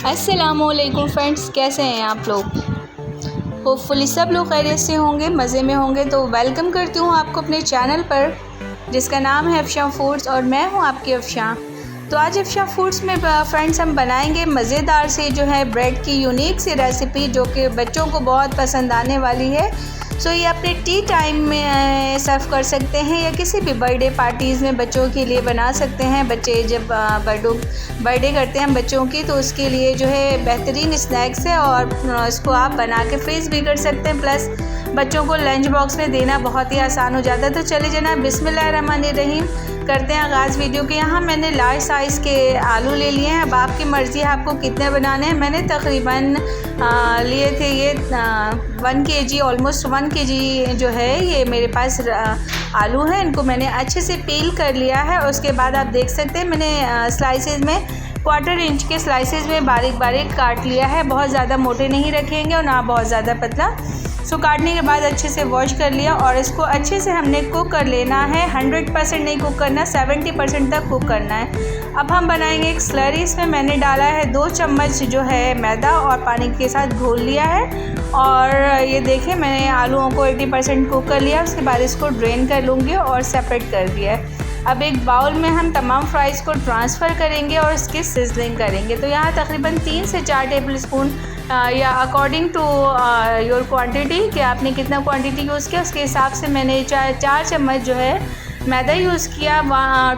अस्सलामुअलैकुम फ्रेंड्स, कैसे हैं आप लोग। होपफुली सब लोग खैरियत से होंगे, मज़े में होंगे। तो वेलकम करती हूँ आपको अपने चैनल पर जिसका नाम है अफशां फूड्स और मैं हूँ आपकी अफशां। तो आज अफशां फूड्स में फ्रेंड्स हम बनाएंगे मज़ेदार से जो है ब्रेड की यूनिक सी रेसिपी जो कि बच्चों को बहुत पसंद आने वाली है। सो ये अपने टी टाइम में सर्व कर सकते हैं या किसी भी बर्थडे पार्टीज़ में बच्चों के लिए बना सकते हैं। बच्चे जब बर्थडे करते हैं बच्चों की, तो उसके लिए जो है बेहतरीन स्नैक्स है और इसको आप बना के फ्रीज़ भी कर सकते हैं। प्लस बच्चों को लंच बॉक्स में देना बहुत ही आसान हो जाता है। तो चलिए जनाब, बिस्मिल्लाहिर्रहमानिर्रहीम करते हैं आगाज़ वीडियो के। यहाँ मैंने लार्ज साइज़ के आलू ले लिए हैं। अब आपकी मर्ज़ी है आपको कितने बनाने हैं। मैंने तकरीबन लिए थे ये 1 kg, ऑलमोस्ट 1 kg जो है ये मेरे पास आलू है। इनको मैंने अच्छे से पील कर लिया है। उसके बाद आप देख सकते हैं मैंने स्लाइसेस में 1/4 इंच के स्लाइसेस में बारीक बारीक काट लिया है। बहुत ज़्यादा मोटे नहीं रखेंगे और ना बहुत ज़्यादा पतला। सो काटने के बाद अच्छे से वॉश कर लिया और इसको अच्छे से हमने कुक कर लेना है। 100% नहीं कुक करना, 70% तक कुक करना है। अब हम बनाएंगे एक स्लरी। इसमें मैंने डाला है 2 चम्मच जो है मैदा और पानी के साथ घोल लिया है। और ये देखें मैंने आलूओं को 80% कुक कर लिया। उसके बाद इसको ड्रेन कर लूँगी और सेपरेट कर दिया है। अब एक बाउल में हम तमाम फ्राइज़ को ट्रांसफ़र करेंगे और इसकी सिजलिंग करेंगे। तो यहाँ तकरीबन 3 से 4 टेबल स्पून या अकॉर्डिंग टू योर क्वांटिटी कि आपने कितना क्वांटिटी यूज़ किया उसके हिसाब से मैंने 4 चम्मच जो है मैदा यूज़ किया।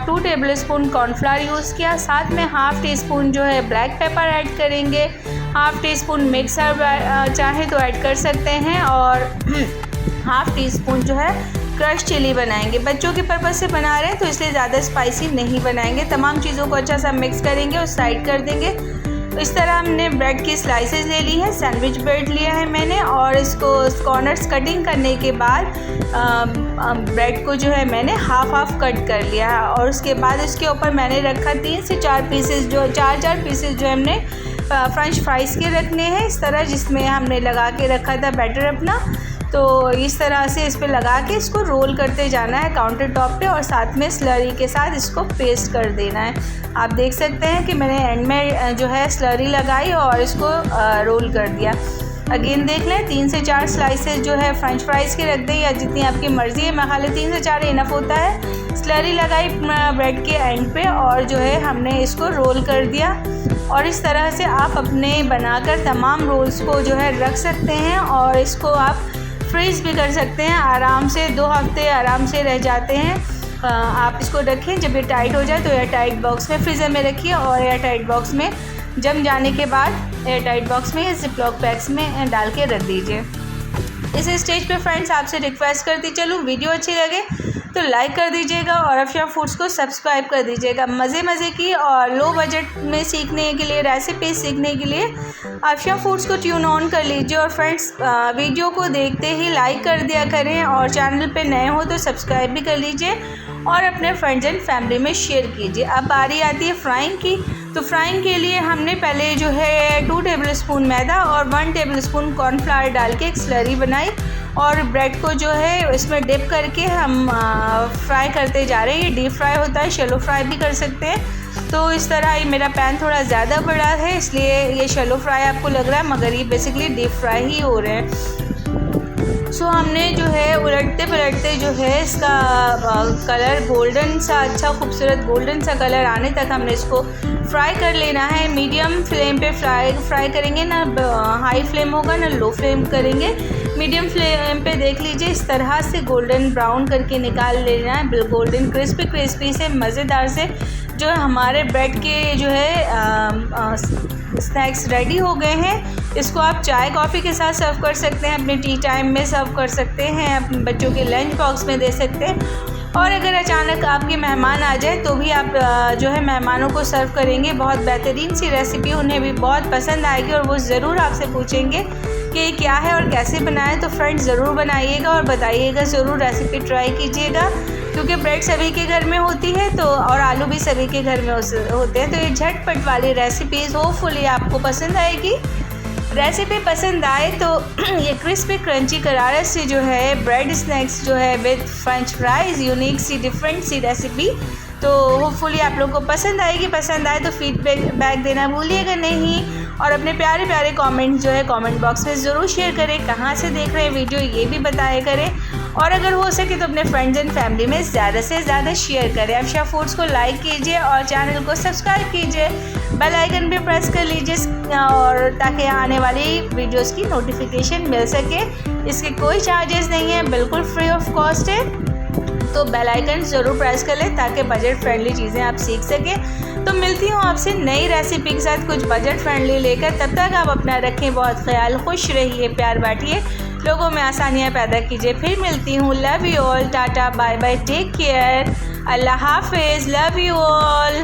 2 टेबल स्पून कॉर्नफ्लावर यूज़ किया। साथ में ½ टीस्पून जो है ब्लैक पेपर ऐड करेंगे। ½ टीस्पून मिक्स हर्ब चाहे तो ऐड कर सकते हैं और ½ टीस्पून जो है क्रश चिली बनाएंगे। बच्चों के पर्पज़ से बना रहे हैं तो इसलिए ज़्यादा स्पाइसी नहीं बनाएंगे। तमाम चीज़ों को अच्छा सा मिक्स करेंगे और साइड कर देंगे। तो इस तरह हमने ब्रेड की स्लाइसेस ले ली है। सैंडविच ब्रेड लिया है मैंने और इसको कॉर्नर्स कटिंग करने के बाद ब्रेड को जो है मैंने हाफ कट कर लिया है। और उसके बाद इसके ऊपर मैंने रखा 3 से 4 पीसेस जो 4 पीसेस जो हमने फ्रेंच फ्राइज़ के रखने हैं इस तरह, जिसमें हमने लगा के रखा था बैटर अपना। तो इस तरह से इस पे लगा के इसको रोल करते जाना है काउंटर टॉप पे और साथ में स्लरी के साथ इसको पेस्ट कर देना है। आप देख सकते हैं कि मैंने एंड में जो है स्लरी लगाई और इसको रोल कर दिया। अगेन देख लें 3 से 4 स्लाइसेस जो है फ्रेंच फ्राइज़ के रख दें या जितनी आपकी मर्ज़ी है। मैं खाली 3 से 4 इनफ होता है। स्लरी लगाई ब्रेड के एंड पे और जो है हमने इसको रोल कर दिया। और इस तरह से आप अपने बनाकर तमाम रोल्स को जो है रख सकते हैं और इसको आप फ्रीज़ भी कर सकते हैं आराम से। 2 हफ्ते आराम से रह जाते हैं। आप इसको रखें, जब ये टाइट हो जाए तो एयर टाइट बॉक्स में फ्रीज़र में रखिए और एयर टाइट बॉक्स में जम जाने के बाद एयर टाइट बॉक्स में या जिपलॉक पैक्स में डाल के रख दीजिए। इस स्टेज पे फ्रेंड्स आपसे रिक्वेस्ट करती चलूँ, वीडियो अच्छी लगे तो लाइक कर दीजिएगा और अफशां फूड्स को सब्सक्राइब कर दीजिएगा। मज़े की और लो बजट में सीखने के लिए, रेसिपी सीखने के लिए अफशां फूड्स को ट्यून ऑन कर लीजिए। और फ्रेंड्स वीडियो को देखते ही लाइक कर दिया करें और चैनल पे नए हो तो सब्सक्राइब भी कर लीजिए और अपने फ्रेंड्स एंड फैमिली में शेयर कीजिए। अब बारी आती है फ्राइंग की। तो फ्राइंग के लिए हमने पहले जो है 2 टेबल स्पून मैदा और 1 टेबल स्पून कॉर्नफ्लावर डाल के एक स्लरी बनाई और ब्रेड को जो है इसमें डिप करके हम फ्राई करते जा रहे हैं। ये डीप फ्राई होता है, शैलो फ्राई भी कर सकते हैं। तो इस तरह ये मेरा पैन थोड़ा ज़्यादा बड़ा है इसलिए ये शैलो फ्राई आपको लग रहा है, मगर ये बेसिकली डीप फ्राई ही हो रहे हैं। सो हमने जो है उलटते पलटते जो है इसका कलर गोल्डन सा, अच्छा खूबसूरत गोल्डन सा कलर आने तक हमने इसको फ्राई कर लेना है। मीडियम फ्लेम पे फ्राई करेंगे, ना हाई फ्लेम होगा ना लो फ्लेम करेंगे। मीडियम फ्लेम पे देख लीजिए इस तरह से गोल्डन ब्राउन करके निकाल लेना है। गोल्डन क्रिस्पी से मज़ेदार से जो हमारे ब्रेड के जो है स्नैक्स रेडी हो गए हैं। इसको आप चाय कॉफ़ी के साथ सर्व कर सकते हैं, अपने टी टाइम में सर्व कर सकते हैं, अपने बच्चों के लंच बॉक्स में दे सकते हैं। और अगर अचानक आपके मेहमान आ जाए तो भी आप जो है मेहमानों को सर्व करेंगे। बहुत बेहतरीन सी रेसिपी, उन्हें भी बहुत पसंद आएगी और वो ज़रूर आपसे पूछेंगे कि ये क्या है और कैसे बनाएं। तो फ्रेंड्स ज़रूर बनाइएगा और बताइएगा, ज़रूर रेसिपी ट्राई कीजिएगा क्योंकि ब्रेड सभी के घर में होती है तो और आलू भी सभी के घर में होते हैं। तो ये झटपट वाली रेसिपीज़ होपफुली आपको पसंद आएगी। रेसिपी पसंद आए तो ये क्रिस्पी क्रंची करारा सी जो है ब्रेड स्नैक्स जो है विद फ्रेंच फ्राइज़, यूनिक सी डिफरेंट सी रेसिपी तो होपफुली आप लोगों को पसंद आएगी। पसंद आए तो फीडबैक देना भूलिएगा नहीं, और अपने प्यारे प्यारे कमेंट जो है कमेंट बॉक्स में ज़रूर शेयर करें। कहाँ से देख रहे हैं वीडियो ये भी बताया करें, और अगर हो सके तो अपने फ्रेंड्स एंड फैमिली में ज़्यादा से ज़्यादा शेयर करें। अफशा फूड्स को लाइक कीजिए और चैनल को सब्सक्राइब कीजिए, बेल आइकन भी प्रेस कर लीजिए और ताकि आने वाली वीडियोस की नोटिफिकेशन मिल सके। इसके कोई चार्जेस नहीं है, बिल्कुल फ्री ऑफ कॉस्ट है। तो बेल आइकन ज़रूर प्रेस कर लें ताकि बजट फ्रेंडली चीज़ें आप सीख सकें। तो मिलती हूँ आपसे नई रेसिपी के साथ कुछ बजट फ्रेंडली लेकर। तब तक आप अपना रखें बहुत ख्याल, खुश रहिए, प्यार बांटिए, लोगों में आसानियाँ पैदा कीजिए। फिर मिलती हूँ। Love you all, tata bye bye, take care, अल्लाह हाफिज़, लव यू ऑल।